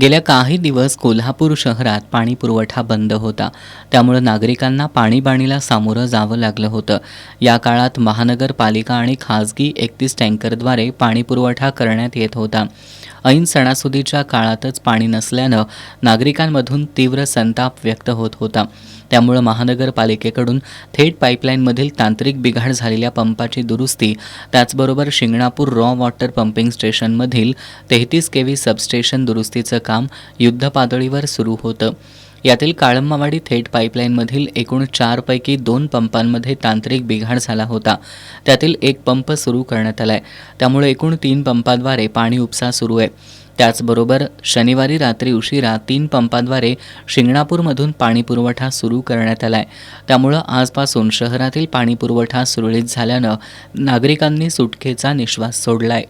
गेल्या काही दिवस कोल्हापूर शहरात पाणी पुरवठा बंद होता. त्यामुळे नागरिकांना पाणीबाणीला सामोरं जावं लागलं होतं. या काळात महानगरपालिका आणि खासगी 31 टँकरद्वारे पाणी पुरवठा करण्यात येत होता. ऐन सणासुदीच्या काळातच पाणी नसल्यानं नागरिकांमधून तीव्र संताप व्यक्त होत होता. त्यामुळे महानगरपालिकेकडून थेट पाईपलाईनमधील तांत्रिक बिघाड झालेल्या पंपाची दुरुस्ती, त्याचबरोबर शिंगणापूर रॉ वॉटर पंपिंग स्टेशनमधील 33 केव्ही सबस्टेशन दुरुस्तीचं काम युद्धपातळीवर सुरू होतं. यातील काळंबावाडी थेट पाईपलाईनमधील एकूण 4 पैकी 2 पंपांमध्ये तांत्रिक बिघाड झाला होता. त्यातील एक पंप सुरू करण्यात आलाय. त्यामुळे एकूण 3 पंपाद्वारे पाणी उपसा सुरू आहे. त्याचबरोबर शनिवारी रात्री उशिरा 3 पंपाद्वारे शिंगणापूरमधून पाणी पुरवठा सुरू करण्यात आलाय. त्यामुळं आजपासून शहरातील पाणी पुरवठा सुरळीत झाल्यानं नागरिकांनी सुटकेचा निश्वास सोडलाय.